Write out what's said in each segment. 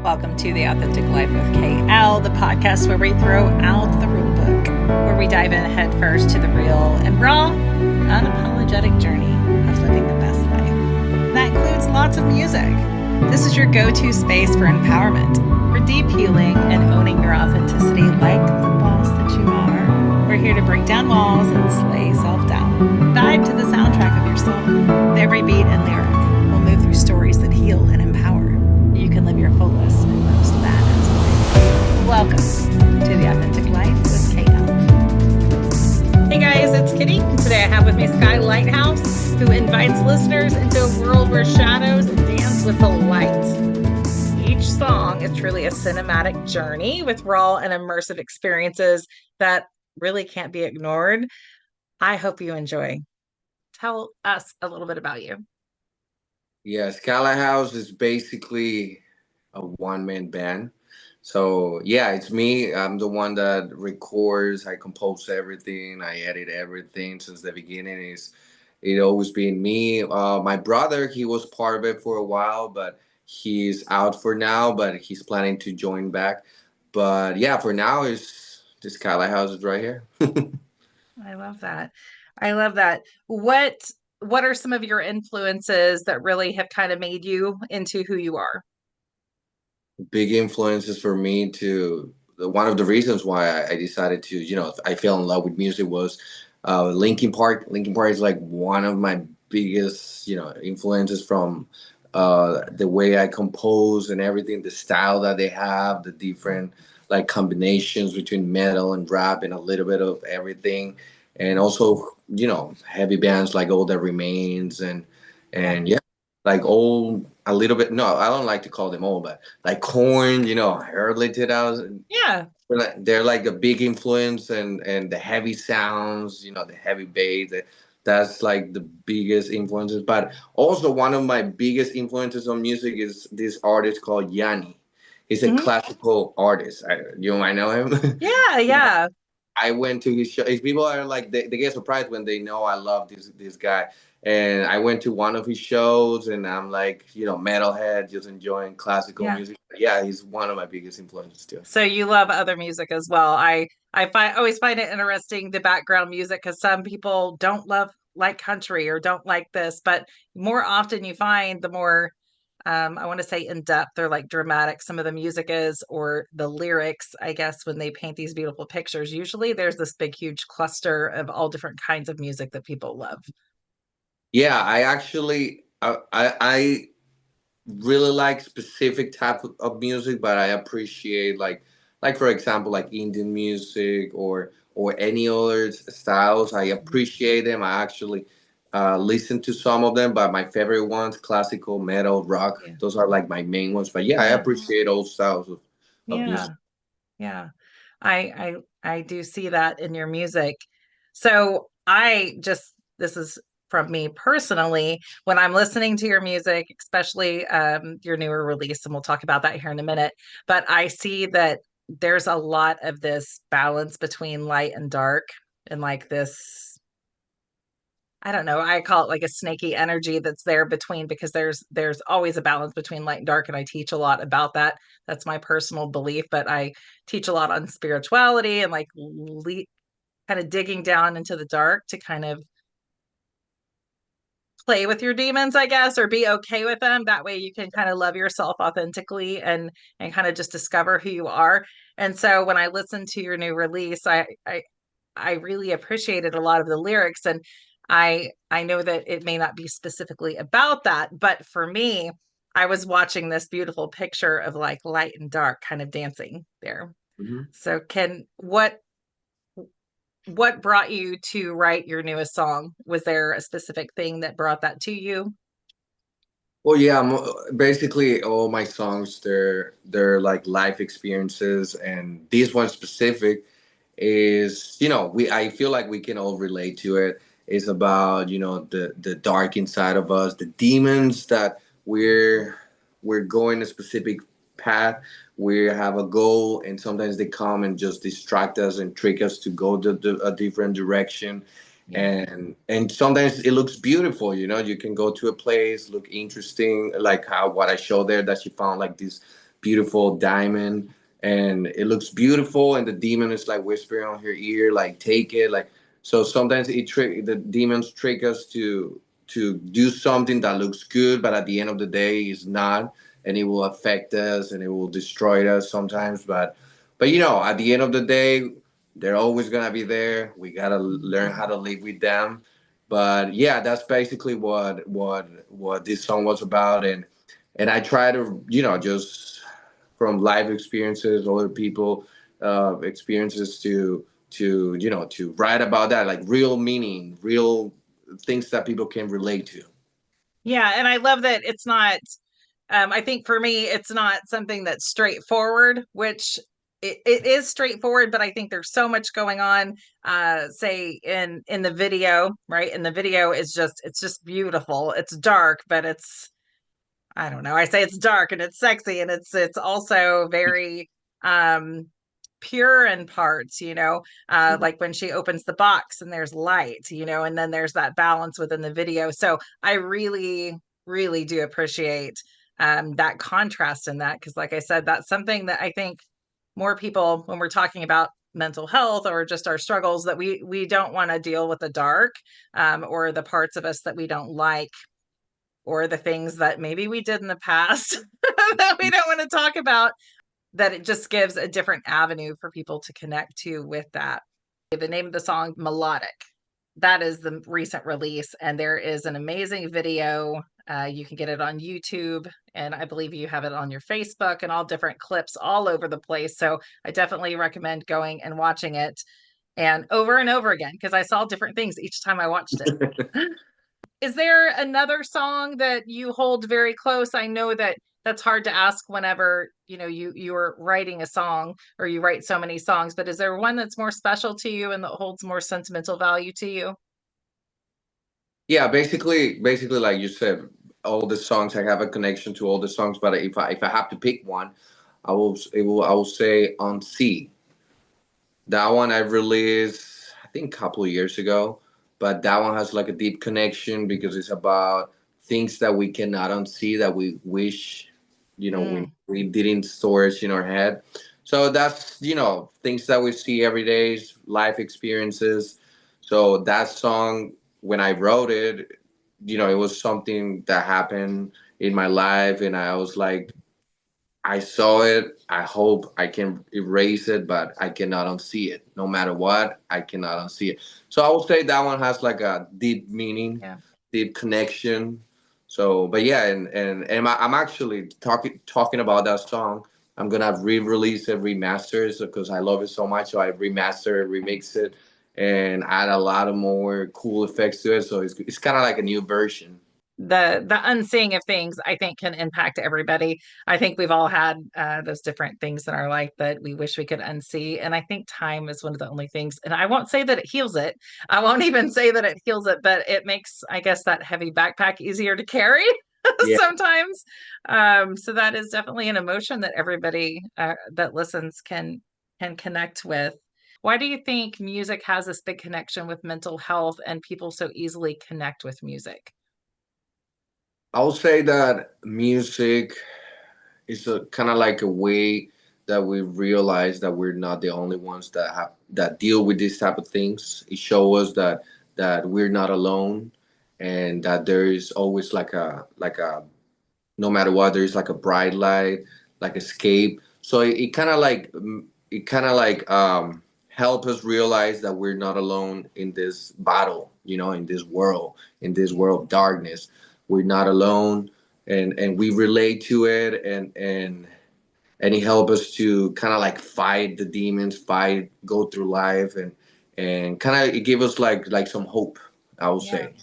Welcome to The Authentic Life with KL, the podcast where we throw out the rule book, where we dive in head first to the real and raw, unapologetic journey of living the best life. That includes lots of music. This is your go-to space for empowerment, for deep healing and owning your authenticity like the boss that you are. We're here to break down walls and slay self-doubt. Vibe to the soundtrack of your soul. With every beat and lyric, we'll move through stories that heal and empower. You can live your fullest and most badass life. Welcome to The Authentic Life with KL. Hey guys, it's Kitty. Today I have with me Sky Lighthouse, who invites listeners into a world where shadows dance with the light. Each song is truly a cinematic journey with raw and immersive experiences that really can't be ignored. I hope you enjoy. Tell us a little bit about you. Yeah, Sky Lighthouse is basically a one-man band. So yeah, it's me. I'm the one that records, I compose everything, I edit everything since the beginning. It always been me. My brother, he was part of it for a while, but he's out for now, but he's planning to join back. But yeah, for now is the Sky Lighthouse is right here. I love that. I love that. What are some of your influences that really have kind of made you into who you are? Big influences for me to one of the reasons why I decided to, I fell in love with music was Linkin Park. Linkin Park is like one of my biggest, influences from the way I compose and everything, the style that they have, the different like combinations between metal and rap and a little bit of everything. And also, heavy bands like All That Remains Yeah. and yeah, like old a little bit. No, I don't like to call them old, but like Corn, early 2000. Yeah. They're like a big influence, and the heavy sounds, the heavy bass. That's like the biggest influences. But also one of my biggest influences on music is this artist called Yanni. He's a Hmm. classical artist. You might know him. Yeah, Yeah. yeah. I went to his show. His people are like they get surprised when they know I love this guy. And I went to one of his shows, and I'm like, metalhead, just enjoying classical Yeah. music. Yeah, he's one of my biggest influences too. So you love other music as well. I always find it interesting the background music because some people don't love like country or don't like this, but more often you find the more I want to say in depth or like dramatic some of the music is or the lyrics, I guess, when they paint these beautiful pictures. Usually there's this big, huge cluster of all different kinds of music that people love. Yeah, I actually I really like specific type of music, but I appreciate like for example like Indian music or any other styles. I appreciate them. I actually listen to some of them, but my favorite ones, classical, metal, rock, Yeah. those are like my main ones. But yeah, I Yeah. appreciate all styles of music. Yeah. Yeah. I do see that in your music. So this is from me personally, when I'm listening to your music, especially your newer release, and we'll talk about that here in a minute, but I see that there's a lot of this balance between light and dark and like this, I don't know, I call it like a snaky energy that's there between because there's always a balance between light and dark, and I teach a lot about that. That's my personal belief, but I teach a lot on spirituality and like kind of digging down into the dark to kind of play with your demons, I guess, or be okay with them. That way you can kind of love yourself authentically and kind of just discover who you are. And so when I listened to your new release, I really appreciated a lot of the lyrics, and I know that it may not be specifically about that, but for me, I was watching this beautiful picture of like light and dark kind of dancing there. Mhm. So can what brought you to write your newest song? Was there a specific thing that brought that to you? Well, yeah, basically all my songs they're like life experiences, and this one specific is we I feel like we can all relate to it. It's about the dark inside of us, the demons that we're going a specific path. We have a goal, and sometimes they come and just distract us and trick us to go a different direction. Yeah. And sometimes it looks beautiful. You can go to a place, look interesting, like how what I showed there, that she found like beautiful diamond, and it looks beautiful, and the demon is like whispering on her ear, like take it, like. So sometimes the demons trick us to do something that looks good, but at the end of the day, it's not, and it will affect us and it will destroy us sometimes. But at the end of the day, they're always gonna be there. We gotta learn how to live with them. But yeah, that's basically what this song was about, and I try to just from life experiences, other people experiences to write about that, like real meaning, real things that people can relate to. Yeah, and I love that it's not I think for me it's not something that's straightforward, which it is straightforward, but I think there's so much going on say in the video, right? And the video is just beautiful. It's dark, but it's I don't know. I say it's dark and it's sexy and it's also very um pure in parts, like when she opens the box and there's light, and then there's that balance within the video. So I really, really do appreciate that contrast in that, because like I said, that's something that I think more people, when we're talking about mental health or just our struggles, that we don't want to deal with the dark, or the parts of us that we don't like, or the things that maybe we did in the past that we don't want to talk about, that it just gives a different avenue for people to connect to with that. The name of the song, Melodic. That is the recent release, and there is an amazing video. You can get it on YouTube, and I believe you have it on your Facebook and all different clips all over the place. So I definitely recommend going and watching it and over again, because I saw different things each time I watched it. Is there another song that you hold very close? I know that that's hard to ask whenever, you're writing a song or you write so many songs, but is there one that's more special to you and that holds more sentimental value to you? Yeah, basically, like you said, all the songs, I have a connection to all the songs. But if I have to pick one, I will say unsee. That one I released, I think, a couple of years ago, but that one has like a deep connection because it's about things that we cannot unsee, that we wish, Mm, we didn't storage in our head. So that's, things that we see every day, life experiences. So that song, when I wrote it, it was something that happened in my life, and I was like, I saw it. I hope I can erase it, but I cannot unsee it. No matter what, I cannot unsee it. So I would say that one has like a deep meaning, yeah. deep connection. So, but yeah, and I'm actually talking about that song. I'm gonna re-release it, remaster it, because I love it so much. So I remaster it, remix it, and add a lot of more cool effects to it. So it's kind of like a new version. The unseeing of things, I think, can impact everybody. I think we've all had those different things in our life that we wish we could unsee, and I think time is one of the only things. And I won't say that it heals it. I won't even say that it heals it, but it makes, I guess, that heavy backpack easier to carry Yeah. sometimes. So that is definitely an emotion that everybody that listens can connect with. Why do you think music has this big connection with mental health and people so easily connect with music? I would say that music is a kind of like a way that we realize that we're not the only ones that deal with these type of things. It shows us that we're not alone, and that there is always like a no matter what, there is like a bright light, like escape. So it kind of like help us realize that we're not alone in this battle, in this world of darkness. We're not alone, and we relate to it, and it helps us to kind of like fight the demons, go through life, and kind of it give us like some hope, I would Yeah. say.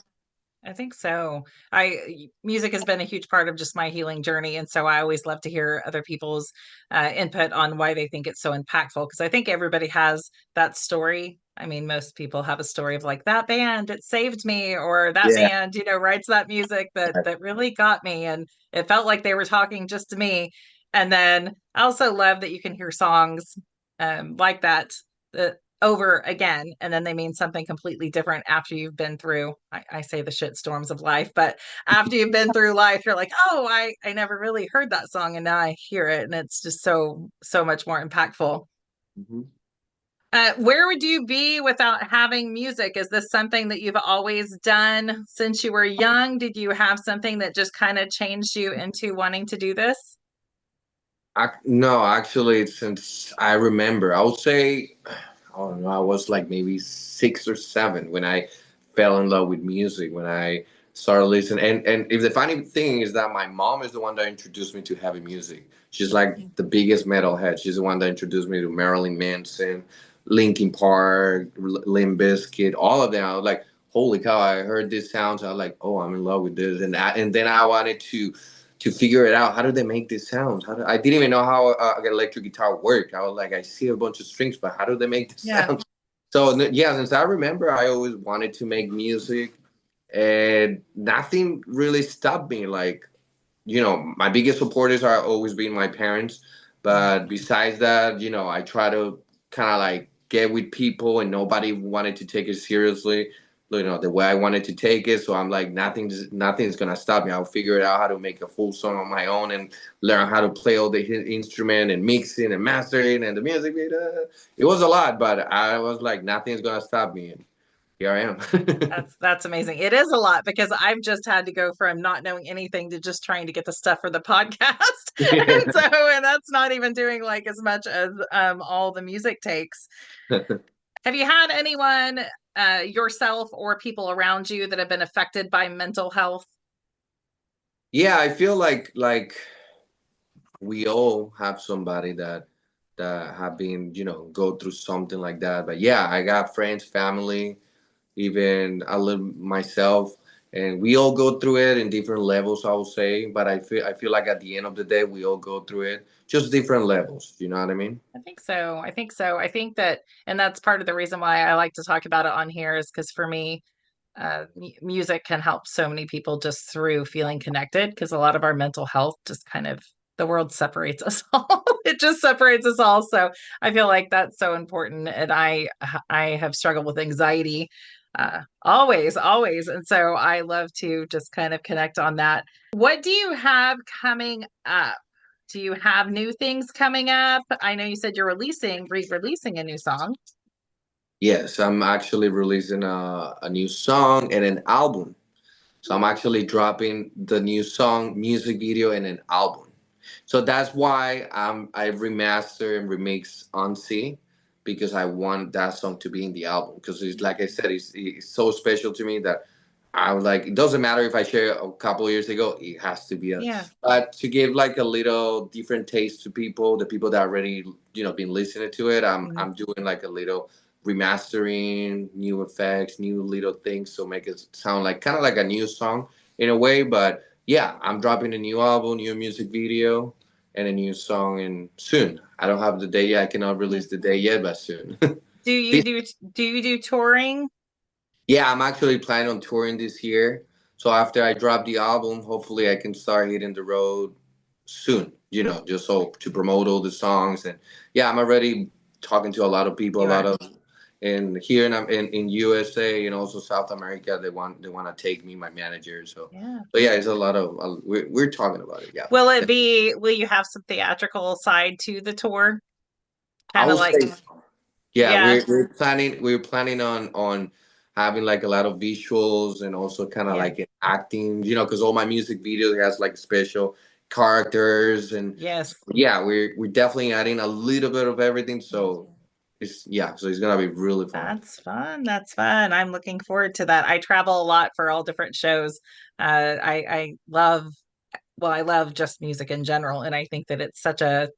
I think so. Music has been a huge part of just my healing journey, and so I always love to hear other people's input on why they think it's so impactful. Because I think everybody has that story. I mean, most people have a story of like that band, it saved me, or that Yeah. band, writes that music that really got me, and it felt like they were talking just to me. And then I also love that you can hear songs like that over again, and then they mean something completely different after you've been through, I say the shit storms of life, but after you've been through life, you're like, oh, I never really heard that song, and now I hear it, and it's just so much more impactful. Mhm. Where would you be without having music? Is this something that you've always done since you were young? Did you have something that just kind of changed you into wanting to do this? No, actually, since I remember, I would say, I don't know, I was like maybe 6 or 7 when I fell in love with music, when I started listening. And if the funny thing is that my mom is the one that introduced me to heavy music. She's like the biggest metalhead. She's the one that introduced me to Marilyn Manson, Linkin Park, Limp Bizkit, all of them. I was like, holy cow! I heard these sounds. I was like, oh, I'm in love with this. And then I wanted to figure it out. How do they make these sounds? I didn't even know how an electric guitar worked. I was like, I see a bunch of strings, but how do they make the Yeah. sound? So yeah, since I remember, I always wanted to make music, and nothing really stopped me. Like, my biggest supporters are always been my parents. Mm. But besides that, I try to kind of like get with people, and nobody wanted to take it seriously, the way I wanted to take it. So I'm like, nothing's gonna stop me. I'll figure it out how to make a full song on my own and learn how to play all the instrument and mixing and mastering and the music video. It was a lot, but I was like, nothing's gonna stop me. And here I am. That's amazing. It is a lot because I've just had to go from not knowing anything to just trying to get the stuff for the podcast. And that's not even doing like as much as all the music takes. Have you had anyone, yourself or people around you, that have been affected by mental health? Yeah, I feel like we all have somebody that have been, go through something like that. But yeah, I got friends, family, even I live myself, and we all go through it in different levels, I would say. But I feel like at the end of the day, we all go through it, just different levels. You know what I mean? I think so. I think so. I think that, and that's part of the reason why I like to talk about it on here, is because for me, music can help so many people just through feeling connected, because a lot of our mental health just kind of, the world separates us all. It just separates us all. So I feel like that's so important. And I have struggled with anxiety, always. And so I love to just kind of connect on that. What do you have coming up? Do you have new things coming up? I know you said you're re-releasing a new song. Yes, I'm actually releasing a new song and an album. So I'm actually dropping the new song, music video, and an album. So that's why I remaster and remix unsee, because I want that song to be in the album. Because it's like I said, it's so special to me that I was like, it doesn't matter if I share a couple of years ago, it has to be a. Yeah. But to give like a little different taste to people, the people that already been listening to it, I'm doing like a little remastering, new effects, new little things, so make it sound like kind of like a new song in a way. But yeah, I'm dropping a new album, new music video, and a new song, and soon. I don't have the day yet. I cannot release the day yet, but soon. Do you This do touring? Yeah, I'm actually planning on touring this year. So after I drop the album, hopefully I can start hitting the road soon, just so to promote all the songs. And yeah, I'm already talking to a lot of people, a You lot are. of, and here in USA and also South America, they want to take me, my manager. Yeah. So yeah, it's a lot of, we're talking about it. Yeah. Will you have some theatrical side to the tour? I Kind of will like, say, yeah, yeah, we're planning on having like a lot of visuals and also kind of yeah, like acting, because all my music videos has like special characters. And yes. yeah, we're definitely adding a little bit of everything. So it's gonna be really fun. That's fun. That's fun. I'm looking forward to that. I travel a lot for all different shows. I love, well, I love just music in general, and I think that it's such a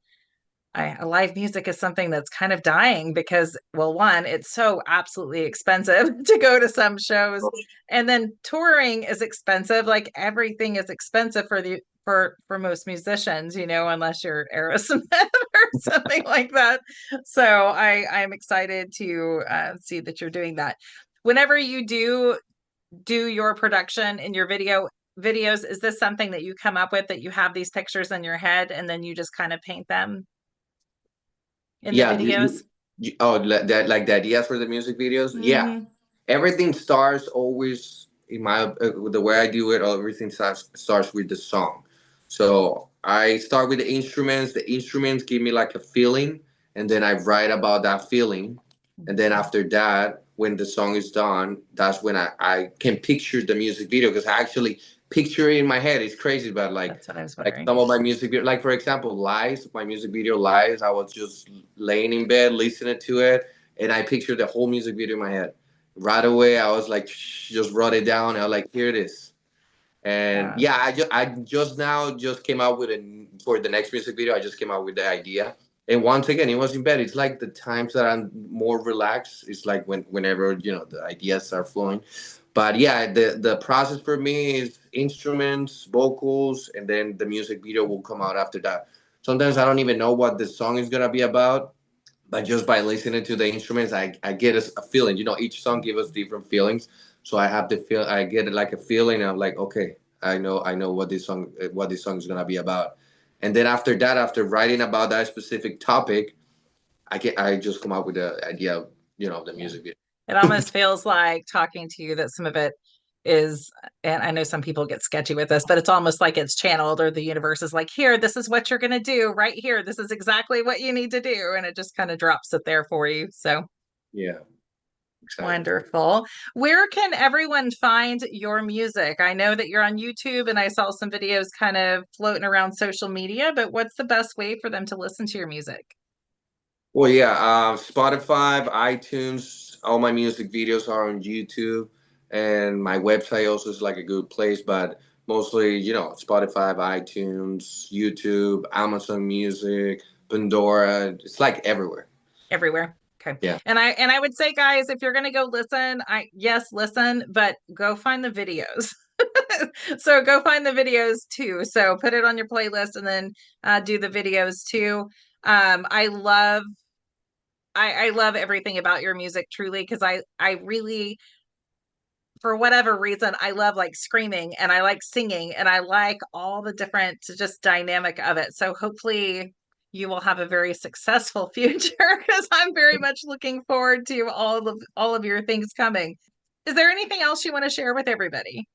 live music is something that's kind of dying because, well, one, it's so absolutely expensive to go to some shows, and then touring is expensive. Like everything is expensive for the for most musicians, unless you're Aerosmith or something like that. So I'm excited to see that you're doing that. Whenever you do your production in your videos, is this something that you come up with, that you have these pictures in your head and then you just kind of paint them in the Yeah, videos? Oh, that like the ideas for the music videos. Yeah, Hmm. everything starts always in my the way I do it. Everything starts with the song. So I start with the instruments. The instruments give me like a feeling, and then I write about that feeling. And then after that, when the song is done, that's when I can picture the music video, because I actually picture it in my head. It's crazy, but That's what I was like wondering. some of my music video, like for example, Lies, my music video Lies, I was just laying in bed listening to it, and I pictured the whole music video in my head. Right away, I was like, just wrote it down. And I was like, here it is. And Yeah. yeah, I just now just came out with a for the next music video. I just came out with the idea, and once again, it was in bed. It's like the times that I'm more relaxed. It's like whenever the ideas are flowing. But yeah, the process for me is instruments, vocals, and then the music video will come out after that. Sometimes I don't even know what the song is gonna be about, but just by listening to the instruments, I get a feeling. Each song gives us different feelings, so I have to feel. I get like a feeling. I'm like, okay, I know what this song is gonna be about, and then after that, after writing about that specific topic, I just come up with the idea of the Yeah. music video. It almost feels like talking to you that some of it is, and I know some people get sketchy with this, but it's almost like it's channeled, or the universe is like, here, this is what you're going to do right here. This is exactly what you need to do. And it just kind of drops it there for you. So Yeah, exactly. wonderful. Where can everyone find your music? I know that you're on YouTube and I saw some videos kind of floating around social media, but what's the best way for them to listen to your music? Well, yeah, Spotify, iTunes, all my music videos are on YouTube, and my website also is like a good place, but mostly, Spotify, iTunes, YouTube, Amazon Music, Pandora. It's like everywhere. Everywhere. Okay. Yeah. And I would say, guys, if you're gonna go listen, yes, listen, but go find the videos. So go find the videos too. So put it on your playlist and then do the videos too. I love I love everything about your music truly, because I really, for whatever reason, I love like screaming and I like singing and I like all the different just dynamic of it. So hopefully you will have a very successful future, because I'm very much looking forward to all of your things coming. Is there anything else you want to share with everybody?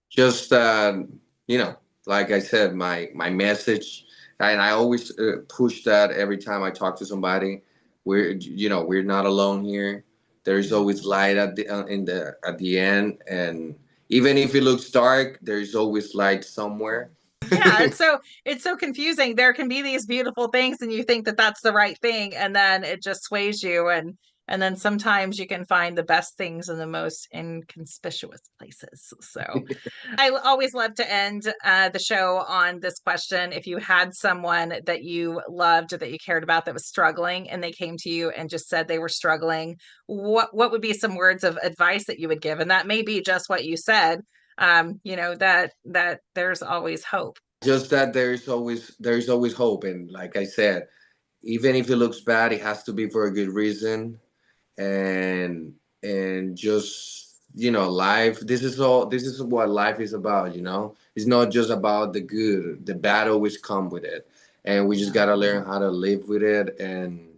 Just like I said, my message, and I always push that every time I talk to somebody. We're not alone here. There is always light at the end, and even if it looks dark, there is always light somewhere. Yeah, it's so confusing. There can be these beautiful things and you think that that's the right thing, and then it just sways you, and then sometimes you can find the best things in the most inconspicuous places. So I always love to end the show on this question. If you had someone that you loved or that you cared about that was struggling, and they came to you and just said they were struggling, what would be some words of advice that you would give? And that may be just what you said, that there's always hope. Just that there's always hope, and like I said, even if it looks bad, it has to be for a good reason. And just life, this is what life is about. It's not just about the good. The bad always come with it, and we just Yeah. gotta learn how to live with it, and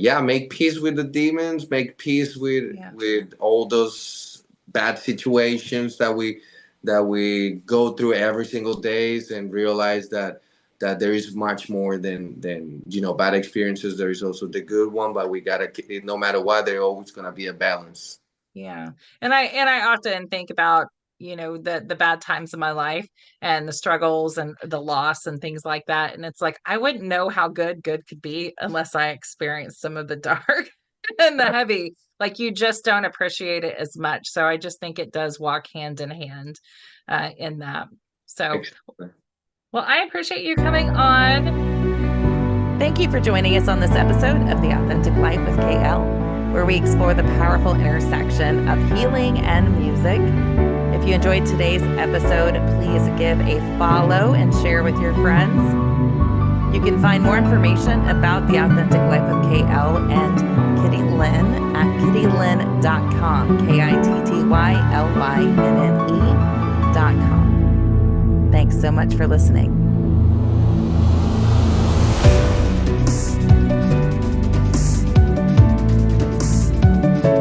yeah, make peace with the demons, make peace with Yeah. all those bad situations that we go through every single days, and realize that there is much more than bad experiences. There is also the good one, but we gotta, no matter what, there's always gonna be a balance. Yeah. And I often think about, the bad times in my life and the struggles and the loss and things like that. And it's like I wouldn't know how good could be unless I experienced some of the dark and the heavy. Like you just don't appreciate it as much. So I just think it does walk hand in hand in that. So, Exactly. well, I appreciate you coming on. Thank you for joining us on this episode of The Authentic Life with KL, where we explore the powerful intersection of healing and music. If you enjoyed today's episode, please give a follow and share with your friends. You can find more information about The Authentic Life of KL and Kitty Lynn at kittylynn.com, KITTYLYNNE.com. Thanks so much for listening.